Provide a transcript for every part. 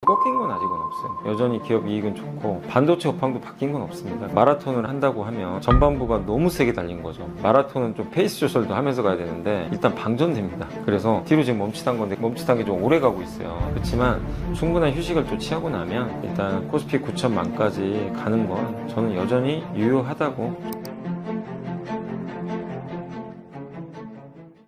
꺾인 건 아직은 없어요. 여전히 기업 이익은 좋고 반도체 업황도 바뀐 건 없습니다. 마라톤을 한다고 하면 전반부가 너무 세게 달린 거죠. 마라톤은 좀 페이스 조절도 하면서 가야 되는데 일단 방전됩니다. 그래서 뒤로 지금 멈칫한 건데 멈칫한 게 좀 오래 가고 있어요. 그렇지만 충분한 휴식을 또 취하고 나면 일단 코스피 9천만까지 가는 건 저는 여전히 유효하다고.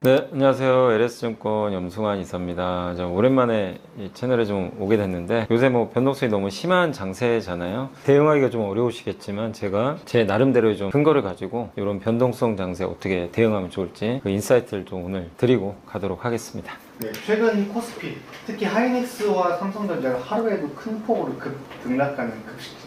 네, 안녕하세요. LS증권 염승환 이사입니다. 오랜만에 이 채널에 좀 오게 됐는데 요새 뭐 변동성이 너무 심한 장세잖아요. 대응하기가 좀 어려우시겠지만 제가 제 나름대로의 좀 근거를 가지고 이런 변동성 장세에 어떻게 대응하면 좋을지 그 인사이트를 좀 오늘 드리고 가도록 하겠습니다. 네, 최근 코스피, 특히 하이닉스와 삼성전자가 하루에도 큰 폭으로 급등락하는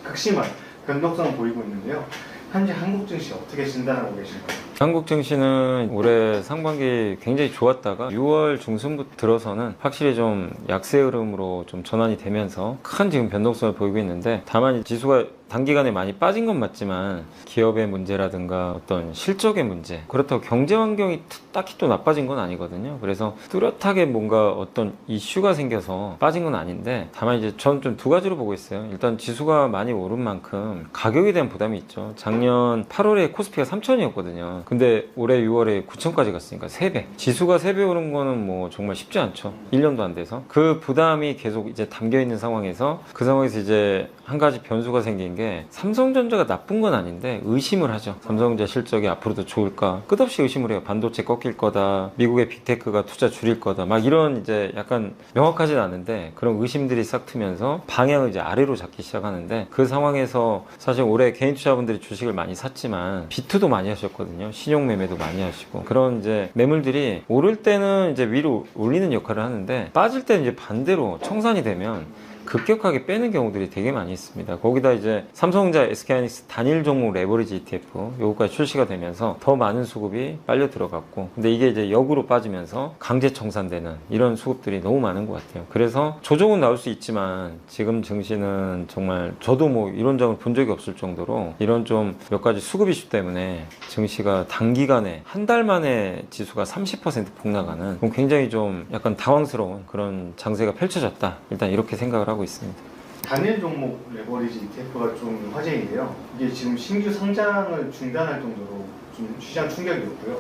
극심한 변동성을 보이고 있는데요. 현재 한국 증시 어떻게 진단하고 계신가요? 한국 증시는 올해 상반기 굉장히 좋았다가 6월 중순부터 들어서는 확실히 좀 약세 흐름으로 좀 전환이 되면서 큰 지금 변동성을 보이고 있는데, 다만 지수가 단기간에 많이 빠진 건 맞지만 기업의 문제라든가 어떤 실적의 문제, 그렇다고 경제 환경이 딱히 또 나빠진 건 아니거든요. 그래서 뚜렷하게 뭔가 어떤 이슈가 생겨서 빠진 건 아닌데, 다만 이제 전 좀 두 가지로 보고 있어요. 일단 지수가 많이 오른 만큼 가격에 대한 부담이 있죠. 작년 8월에 코스피가 3천이었거든요. 근데 올해 6월에 9천까지 갔으니까 3배. 지수가 3배 오른 거는 뭐 정말 쉽지 않죠. 1년도 안 돼서. 그 부담이 계속 이제 담겨 있는 상황에서, 그 상황에서 이제 한 가지 변수가 생긴 게, 삼성전자가 나쁜 건 아닌데 의심을 하죠. 삼성전자 실적이 앞으로도 좋을까? 끝없이 의심을 해요. 반도체 꺾일 거다, 미국의 빅테크가 투자 줄일 거다, 막 이런 이제 약간 명확하진 않은데 그런 의심들이 싹 트면서 방향을 이제 아래로 잡기 시작하는데, 그 상황에서 사실 올해 개인 투자분들이 주식을 많이 샀지만 비투도 많이 하셨거든요. 신용 매매도 많이 하시고, 그런 이제 매물들이 오를 때는 이제 위로 올리는 역할을 하는데 빠질 때는 이제 반대로 청산이 되면 급격하게 빼는 경우들이 되게 많이 있습니다. 거기다 이제 삼성전자, SK하이닉스 단일 종목 레버리지 ETF 요거까지 출시가 되면서 더 많은 수급이 빨려 들어갔고, 근데 이게 이제 역으로 빠지면서 강제 청산되는 이런 수급들이 너무 많은 것 같아요. 그래서 조정은 나올 수 있지만 지금 증시는 정말 저도 뭐 이런 점을 본 적이 없을 정도로 이런 좀 몇 가지 수급 이슈 때문에 증시가 단기간에 한 달 만에 지수가 30% 폭락하는, 굉장히 좀 약간 당황스러운 그런 장세가 펼쳐졌다, 일단 이렇게 생각을 하고 있습니다. 단일 종목 레버리지 ETF가 좀 화제인데요. 이게 지금 신규 상장을 중단할 정도로 좀 시장 충격이었고요.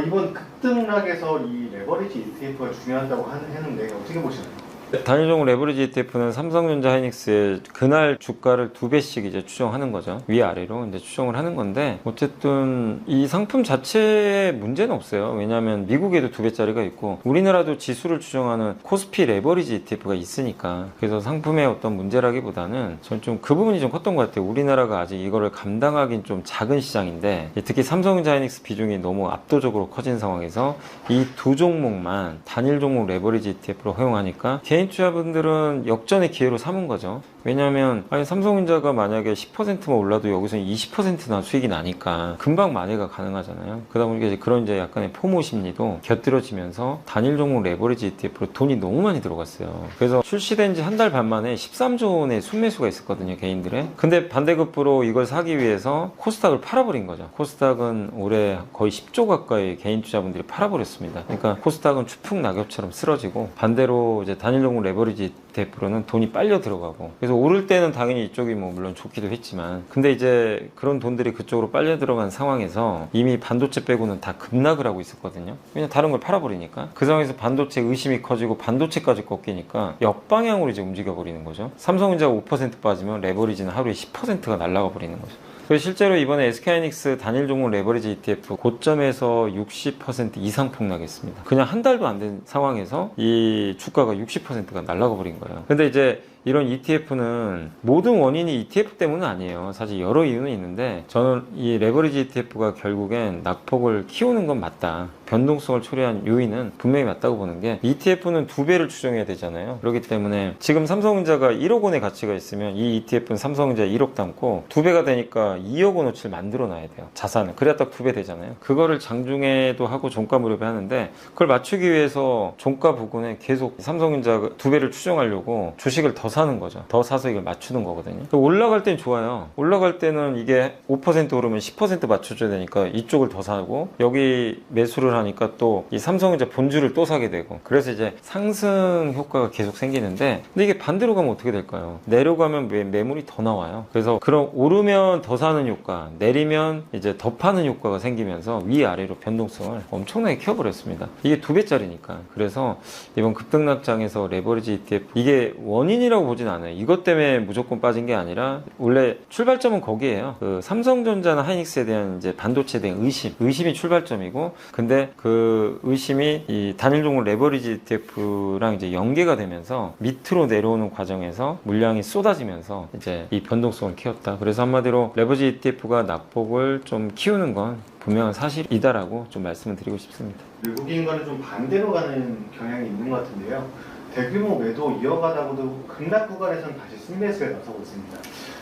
이번 급등락에서 이 레버리지 ETF가 중요하다고 하는데 어떻게 보시나요? 단일 종목 레버리지 ETF는 삼성전자, 하이닉스의 그날 주가를 2배씩 이제 추정하는 거죠. 위아래로 이제 추정을 하는 건데, 어쨌든 이 상품 자체에 문제는 없어요. 왜냐하면 미국에도 2배짜리가 있고 우리나라도 지수를 추정하는 코스피 레버리지 ETF가 있으니까. 그래서 상품의 어떤 문제라기보다는 전 좀 그 부분이 좀 컸던 것 같아요. 우리나라가 아직 이거를 감당하기는 좀 작은 시장인데, 특히 삼성전자, 하이닉스 비중이 너무 압도적으로 커진 상황에서 이 두 종목만 단일 종목 레버리지 ETF로 허용하니까 개인 투자분들은 역전의 기회로 삼은 거죠. 왜냐하면 삼성전자가 만약에 10%만 올라도 여기서 20%나 수익이 나니까 금방 만회가 가능하잖아요. 그러다 보니까 이제 그런 이제 약간의 포모 심리도 곁들여지면서 단일 종목 레버리지 ETF로 돈이 너무 많이 들어갔어요. 그래서 출시된 지 한 달 반 만에 13조 원의 순매수가 있었거든요, 개인들의. 근데 반대급부로 이걸 사기 위해서 코스닥을 팔아버린 거죠. 코스닥은 올해 거의 10조 가까이 개인 투자분들이 팔아버렸습니다. 그러니까 코스닥은 추풍 낙엽처럼 쓰러지고, 반대로 이제 단일 종목 레버리지 ETF로는 돈이 빨려 들어가고, 그래서 오를 때는 당연히 이쪽이 뭐 물론 좋기도 했지만, 근데 이제 그런 돈들이 그쪽으로 빨려 들어간 상황에서 이미 반도체 빼고는 다 급락을 하고 있었거든요. 왜냐면 다른 걸 팔아버리니까. 그 상황에서 반도체 의심이 커지고 반도체까지 꺾이니까 역방향으로 이제 움직여 버리는 거죠. 삼성전자가 5% 빠지면 레버리지는 하루에 10%가 날아가 버리는 거죠. 그래서 실제로 이번에 SK하이닉스 단일 종목 레버리지 ETF 고점에서 60% 이상 폭락했습니다. 그냥 한 달도 안 된 상황에서 이 주가가 60%가 날아가 버린 거예요. 근데 이제 이런 ETF는 모든 원인이 ETF 때문은 아니에요. 사실 여러 이유는 있는데, 저는 이 레버리지 ETF가 결국엔 낙폭을 키우는 건 맞다. 변동성을 초래한 요인은 분명히 맞다고 보는 게, ETF는 2배를 추정해야 되잖아요. 그렇기 때문에 지금 삼성전자가 1억 원의 가치가 있으면 이 ETF는 삼성전자 1억 담고 2배가 되니까 2억 원어치를 만들어 놔야 돼요. 자산을. 그래야 딱 2배 되잖아요. 그거를 장중에도 하고 종가 무렵에 하는데, 그걸 맞추기 위해서 종가 부근에 계속 삼성전자 2배를 추정하려고 주식을 더 사는 거죠. 더 사서 이걸 맞추는 거거든요. 올라갈 땐 좋아요. 올라갈 때는 이게 5% 오르면 10% 맞춰줘야 되니까 이쪽을 더 사고, 여기 매수를 하니까 또 이 삼성전자 본주를 또 사게 되고, 그래서 이제 상승 효과가 계속 생기는데, 근데 이게 반대로 가면 어떻게 될까요? 내려가면 매물이 더 나와요. 그래서 그럼 오르면 더 사는 효과, 내리면 이제 더 파는 효과가 생기면서 위아래로 변동성을 엄청나게 키워버렸습니다. 이게 2배짜리니까. 그래서 이번 급등락장에서 레버리지 ETF, 이게 원인이라고 보진 않아요. 이것 때문에 무조건 빠진 게 아니라 원래 출발점은 거기에요. 그 삼성전자나 하이닉스에 대한 이제 반도체에 대한 의심이 출발점이고, 근데 그 의심이 이 단일 종목 레버리지 ETF랑 이제 연계가 되면서 밑으로 내려오는 과정에서 물량이 쏟아지면서 이제 이 변동성을 키웠다. 그래서 한마디로 레버리지 ETF가 낙폭을 좀 키우는 건 분명한 사실이다라고 좀 말씀을 드리고 싶습니다. 외국인과는 좀 반대로 가는 경향이 있는 것 같은데요. 대규모 매도 이어가다가도 급락 구간에서는 다시 순매수에 나서고 있습니다.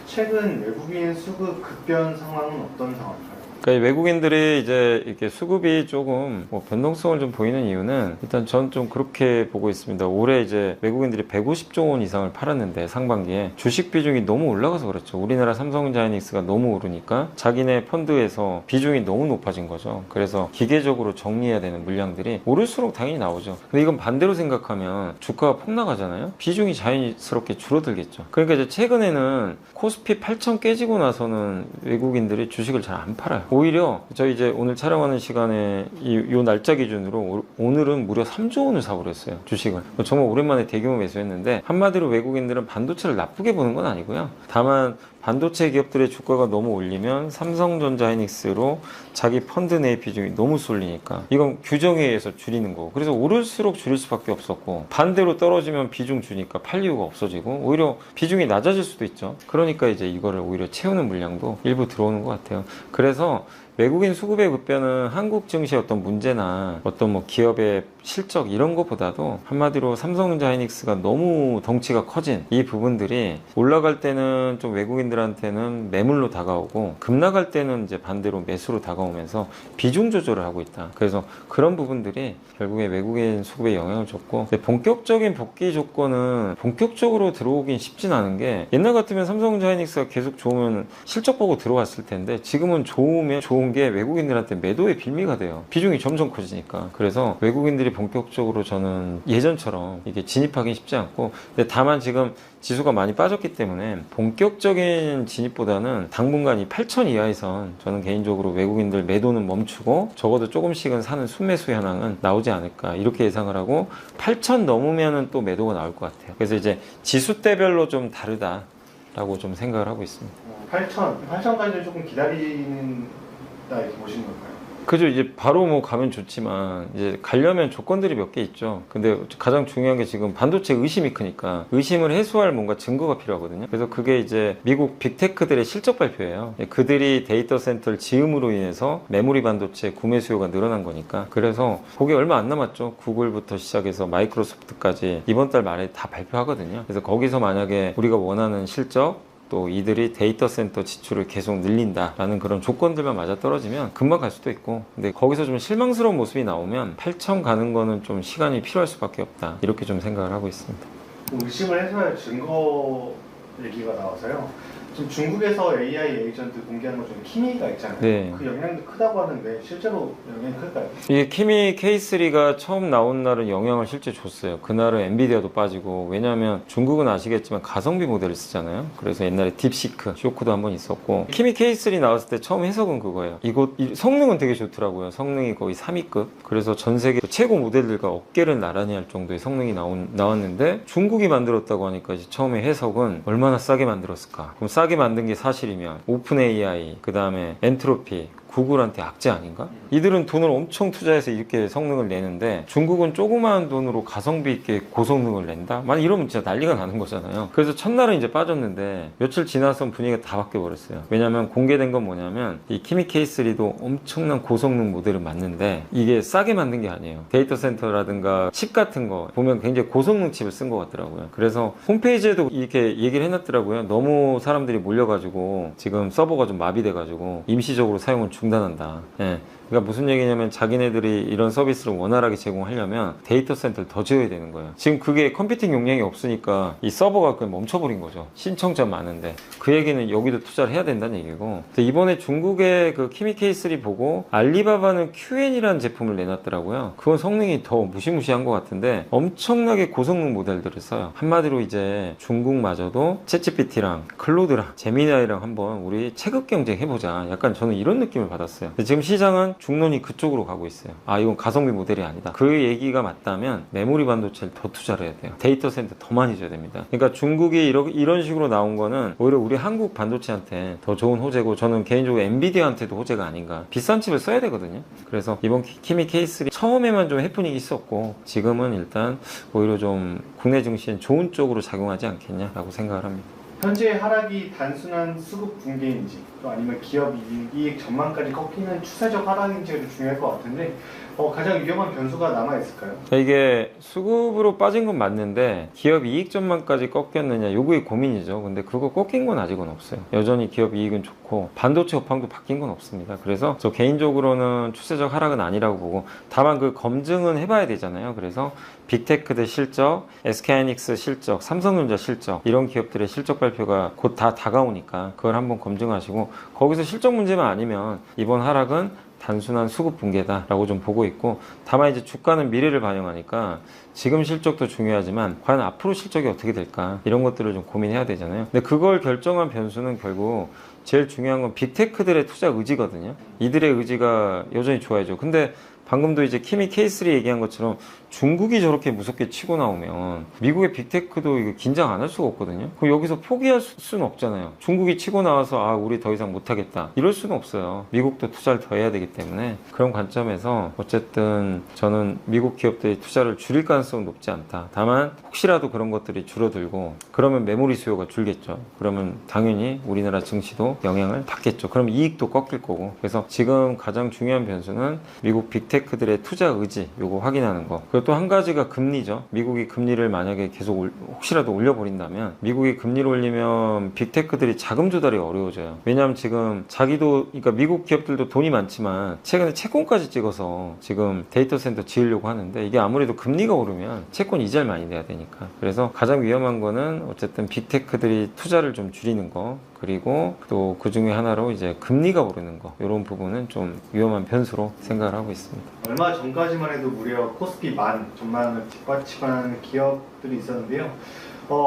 최근 외국인 수급 급변 상황은 어떤 상황인가요? 그러니까 외국인들이 이제 이렇게 수급이 조금 뭐 변동성을 좀 보이는 이유는, 일단 전 좀 그렇게 보고 있습니다. 올해 이제 외국인들이 150조 원 이상을 팔았는데 상반기에 주식 비중이 너무 올라가서 그렇죠. 우리나라 삼성전자 하이닉스가 너무 오르니까 자기네 펀드에서 비중이 너무 높아진 거죠. 그래서 기계적으로 정리해야 되는 물량들이 오를수록 당연히 나오죠. 근데 이건 반대로 생각하면 주가가 폭락하잖아요. 비중이 자연스럽게 줄어들겠죠. 그러니까 이제 최근에는 코스피 8천 깨지고 나서는 외국인들이 주식을 잘 안 팔아요. 오히려 저희 이제 오늘 촬영하는 시간에 요 날짜 기준으로 오늘은 무려 3조 원을 사버렸어요, 주식을. 정말 오랜만에 대규모 매수했는데, 한마디로 외국인들은 반도체를 나쁘게 보는 건 아니고요. 다만 반도체 기업들의 주가가 너무 올리면 삼성전자 하이닉스로 자기 펀드 내 비중이 너무 쏠리니까 이건 규정에 의해서 줄이는 거고, 그래서 오를수록 줄일 수밖에 없었고, 반대로 떨어지면 비중 주니까 팔 이유가 없어지고 오히려 비중이 낮아질 수도 있죠. 그러니까 이제 이거를 오히려 채우는 물량도 일부 들어오는 것 같아요. 그래서 외국인 수급의 급변은 한국 증시의 어떤 문제나 어떤 뭐 기업의 실적 이런 것보다도 한마디로 삼성전자 하이닉스가 너무 덩치가 커진 이 부분들이 올라갈 때는 좀 외국인들한테는 매물로 다가오고, 급락할 때는 이제 반대로 매수로 다가오면서 비중 조절을 하고 있다. 그래서 그런 부분들이 결국에 외국인 수급에 영향을 줬고, 본격적인 복귀 조건은 본격적으로 들어오긴 쉽진 않은 게, 옛날 같으면 삼성전자 하이닉스가 계속 좋으면 실적 보고 들어왔을 텐데, 지금은 좋으면 좋은 게 외국인들한테 매도의 빌미가 돼요. 비중이 점점 커지니까. 그래서 외국인들이 본격적으로 저는 예전처럼 이게 진입하기 쉽지 않고, 근데 다만 지금 지수가 많이 빠졌기 때문에 본격적인 진입보다는 당분간 이 8천 이하에선 저는 개인적으로 외국인들 매도는 멈추고 적어도 조금씩은 사는 순매수 현황은 나오지 않을까 이렇게 예상을 하고, 8천 넘으면은 또 매도가 나올 것 같아요. 그래서 이제 지수대별로 좀 다르다라고 좀 생각을 하고 있습니다. 8천까지는 조금 기다리는 이렇게 보시는 건가요? 그죠. 이제 바로 뭐 가면 좋지만 이제 가려면 조건들이 몇 개 있죠. 근데 가장 중요한 게 지금 반도체 의심이 크니까 의심을 해소할 뭔가 증거가 필요하거든요. 그래서 그게 이제 미국 빅테크들의 실적 발표예요. 그들이 데이터 센터를 지음으로 인해서 메모리 반도체 구매 수요가 늘어난 거니까. 그래서 그게 얼마 안 남았죠. 구글부터 시작해서 마이크로소프트까지 이번 달 말에 다 발표하거든요. 그래서 거기서 만약에 우리가 원하는 실적, 또 이들이 데이터 센터 지출을 계속 늘린다라는 그런 조건들만 맞아떨어지면 금방 갈 수도 있고, 근데 거기서 좀 실망스러운 모습이 나오면 8천 가는 거는 좀 시간이 필요할 수밖에 없다, 이렇게 좀 생각을 하고 있습니다. 의심을 해소할 증거 얘기가 나와서요. 지금 중국에서 AI 에이전트 공개하는 것 중에 키미가 있잖아요. 네. 그 영향도 크다고 하는데 실제로 영향이 클까요? 이게 키미 K3가 처음 나온 날은 영향을 실제 줬어요. 그날은 엔비디아도 빠지고, 왜냐하면 중국은 아시겠지만 가성비 모델을 쓰잖아요. 그래서 옛날에 딥시크 쇼크도 한번 있었고, 키미 K3 나왔을 때 처음 해석은 그거예요. 이 성능은 되게 좋더라고요. 성능이 거의 3위급. 그래서 전 세계 최고 모델들과 어깨를 나란히 할 정도의 성능이 나왔는데, 중국이 만들었다고 하니까 이제 처음에 해석은 얼마나 싸게 만들었을까. 그럼 싸게 만든 게 사실이면 오픈 AI, 그 다음에 엔트로피, 구글한테 악재 아닌가? 이들은 돈을 엄청 투자해서 이렇게 성능을 내는데 중국은 조그마한 돈으로 가성비 있게 고성능을 낸다? 만약 이러면 진짜 난리가 나는 거잖아요. 그래서 첫날은 이제 빠졌는데 며칠 지나서 분위기가 다 바뀌어 버렸어요. 왜냐면 공개된 건 뭐냐면 이 키미 K3도 엄청난 고성능 모델을 맞는데 이게 싸게 만든 게 아니에요. 데이터 센터라든가 칩 같은 거 보면 굉장히 고성능 칩을 쓴 것 같더라고요. 그래서 홈페이지에도 이렇게 얘기를 해놨더라고요. 너무 사람들이 몰려가지고 지금 서버가 좀 마비돼가지고 임시적으로 사용을 중단한다. 예. 그러니까 무슨 얘기냐면 자기네들이 이런 서비스를 원활하게 제공하려면 데이터 센터를 더 지어야 되는 거예요. 지금 그게 컴퓨팅 용량이 없으니까 이 서버가 그냥 멈춰버린 거죠. 신청자 많은데. 그 얘기는 여기도 투자를 해야 된다는 얘기고. 근데 이번에 중국의 그 키미 K3 보고 알리바바는 QN이라는 제품을 내놨더라고요. 그건 성능이 더 무시무시한 것 같은데 엄청나게 고성능 모델들을 써요. 한마디로 이제 중국마저도 챗GPT랑 클로드랑 제미나이랑 한번 우리 체급 경쟁 해보자. 약간 저는 이런 느낌을 받았어요. 근데 지금 시장은 중론이 그쪽으로 가고 있어요. 아, 이건 가성비 모델이 아니다. 그 얘기가 맞다면 메모리 반도체를 더 투자를 해야 돼요. 데이터 센터 더 많이 줘야 됩니다. 그러니까 중국이 이런 식으로 나온 거는 오히려 우리 한국 반도체한테 더 좋은 호재고, 저는 개인적으로 엔비디아한테도 호재가 아닌가. 비싼 칩을 써야 되거든요. 그래서 이번 키미 K3 처음에만 좀 해프닝이 있었고, 지금은 일단 오히려 좀 국내 증시엔 좋은 쪽으로 작용하지 않겠냐라고 생각을 합니다. 현재 하락이 단순한 수급 붕괴인지, 또 아니면 기업 이익 전망까지 꺾이는 추세적 하락인지가 좀 중요할 것 같은데, 가장 위험한 변수가 남아있을까요? 이게 수급으로 빠진 건 맞는데 기업 이익 전망까지 꺾였느냐, 요게 고민이죠. 근데 그거 꺾인 건 아직은 없어요. 여전히 기업 이익은 좋고 반도체 업황도 바뀐 건 없습니다. 그래서 저 개인적으로는 추세적 하락은 아니라고 보고, 다만 그 검증은 해봐야 되잖아요. 그래서 빅테크들 실적, SK하이닉스 실적, 삼성전자 실적, 이런 기업들의 실적 발표가 곧 다 다가오니까 그걸 한번 검증하시고, 거기서 실적 문제만 아니면 이번 하락은 단순한 수급 붕괴다라고 좀 보고 있고, 다만 이제 주가는 미래를 반영하니까 지금 실적도 중요하지만 과연 앞으로 실적이 어떻게 될까, 이런 것들을 좀 고민해야 되잖아요. 근데 그걸 결정한 변수는 결국 제일 중요한 건 빅테크들의 투자 의지거든요. 이들의 의지가 여전히 좋아야죠. 근데 방금도 이제 키미 K3 얘기한 것처럼 중국이 저렇게 무섭게 치고 나오면 미국의 빅테크도 이거 긴장 안 할 수가 없거든요. 그럼 여기서 포기할 수는 없잖아요. 중국이 치고 나와서 아, 우리 더 이상 못하겠다, 이럴 수는 없어요. 미국도 투자를 더 해야 되기 때문에, 그런 관점에서 어쨌든 저는 미국 기업들이 투자를 줄일 가능성은 높지 않다. 다만 혹시라도 그런 것들이 줄어들고 그러면 메모리 수요가 줄겠죠. 그러면 당연히 우리나라 증시도 영향을 받겠죠. 그럼 이익도 꺾일 거고. 그래서 지금 가장 중요한 변수는 미국 빅테크들의 투자 의지, 요거 확인하는 거. 그리고 또 한 가지가 금리죠. 미국이 금리를 만약에 계속 혹시라도 올려버린다면, 미국이 금리를 올리면 빅테크들이 자금 조달이 어려워져요. 왜냐하면 지금 자기도, 그러니까 미국 기업들도 돈이 많지만 최근에 채권까지 찍어서 지금 데이터 센터 지으려고 하는데, 이게 아무래도 금리가 오르면 채권 이자를 많이 내야 되니까. 그래서 가장 위험한 거는 어쨌든 빅테크들이 투자를 좀 줄이는 거, 그리고 또 그 중에 하나로 이제 금리가 오르는 거, 이런 부분은 좀 위험한 변수로 생각을 하고 있습니다. 얼마 전까지만 해도 무려 코스피 10,000 전망을 뒷받침하는 기업들이 있었는데요.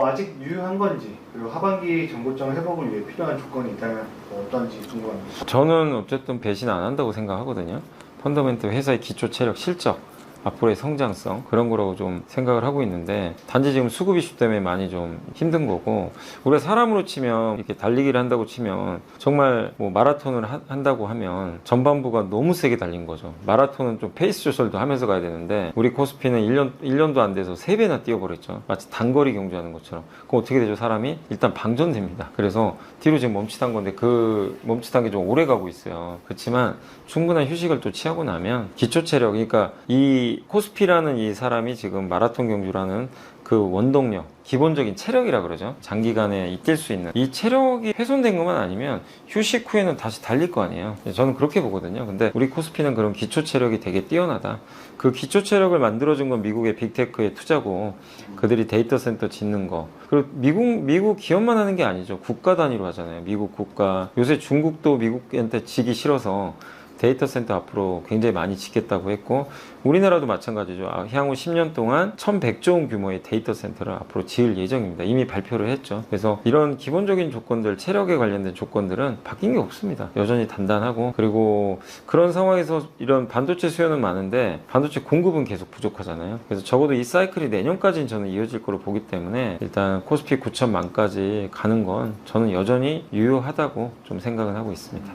아직 유효한 건지, 그리고 하반기 정고점 회복을 위해 필요한 조건이 있다면 어떤지 궁금합니다. 저는 어쨌든 배신 안 한다고 생각하거든요. 펀더멘트 회사의 기초 체력, 실적, 앞으로의 성장성, 그런 거라고 좀 생각을 하고 있는데, 단지 지금 수급 이슈 때문에 많이 좀 힘든 거고, 우리가 사람으로 치면 이렇게 달리기를 한다고 치면 정말 뭐 마라톤을 한다고 하면 전반부가 너무 세게 달린 거죠. 마라톤은 좀 페이스 조절도 하면서 가야 되는데 우리 코스피는 1년도 안 돼서 3배나 뛰어버렸죠. 마치 단거리 경주하는 것처럼. 그럼 어떻게 되죠? 사람이 일단 방전됩니다. 그래서 뒤로 지금 멈칫한 건데, 그 멈칫한 게 좀 오래 가고 있어요. 그렇지만 충분한 휴식을 또 취하고 나면 기초 체력, 그러니까 이 코스피라는 이 사람이 지금 마라톤 경주라는 그 원동력, 기본적인 체력이라 그러죠. 장기간에 뛸 수 있는 이 체력이 훼손된 것만 아니면 휴식 후에는 다시 달릴 거 아니에요. 저는 그렇게 보거든요. 근데 우리 코스피는 그런 기초 체력이 되게 뛰어나다. 그 기초 체력을 만들어준 건 미국의 빅테크의 투자고, 그들이 데이터 센터 짓는 거, 그리고 미국 기업만 하는 게 아니죠. 국가 단위로 하잖아요. 미국 국가. 요새 중국도 미국한테 지기 싫어서 데이터 센터 앞으로 굉장히 많이 짓겠다고 했고, 우리나라도 마찬가지죠. 향후 10년 동안 1100조 원 규모의 데이터 센터를 앞으로 지을 예정입니다. 이미 발표를 했죠. 그래서 이런 기본적인 조건들, 체력에 관련된 조건들은 바뀐 게 없습니다. 여전히 단단하고, 그리고 그런 상황에서 이런 반도체 수요는 많은데 반도체 공급은 계속 부족하잖아요. 그래서 적어도 이 사이클이 내년까지는 저는 이어질 거로 보기 때문에, 일단 코스피 9천만까지 가는 건 저는 여전히 유효하다고 좀 생각은 하고 있습니다.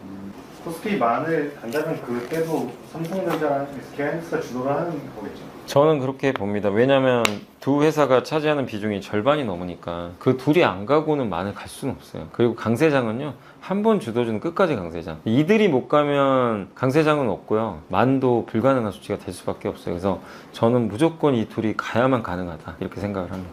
코스피 10,000을 간다면 그때도 삼성전자랑 SK하이닉스가 주도를 하는 거겠죠? 저는 그렇게 봅니다. 왜냐하면 두 회사가 차지하는 비중이 절반이 넘으니까 그 둘이 안 가고는 10,000을 갈 수는 없어요. 그리고 강세장은요, 한 번 주도주는 끝까지 강세장. 이들이 못 가면 강세장은 없고요, 10,000도 불가능한 수치가 될 수밖에 없어요. 그래서 저는 무조건 이 둘이 가야만 가능하다, 이렇게 생각을 합니다.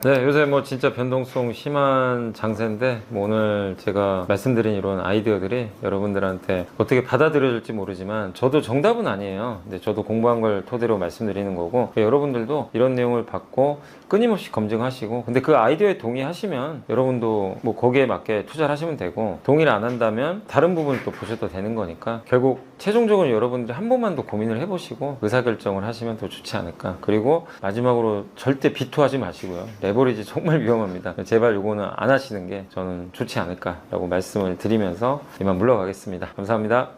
네, 요새 뭐 진짜 변동성 심한 장세인데 뭐 오늘 제가 말씀드린 이런 아이디어들이 여러분들한테 어떻게 받아들여질지 모르지만 저도 정답은 아니에요. 근데 저도 공부한 걸 토대로 말씀드리는 거고 여러분들도 이런 내용을 받고 끊임없이 검증하시고 근데 그 아이디어에 동의하시면 여러분도 뭐 거기에 맞게 투자를 하시면 되고 동의를 안 한다면 다른 부분을 또 보셔도 되는 거니까 결국 최종적으로 여러분들이 한 번만 더 고민을 해보시고 의사결정을 하시면 더 좋지 않을까. 그리고 마지막으로 절대 비토하지 마시고요. 레버리지 정말 위험합니다. 제발 요거는 안 하시는 게 저는 좋지 않을까라고 말씀을 드리면서 이만 물러가겠습니다. 감사합니다.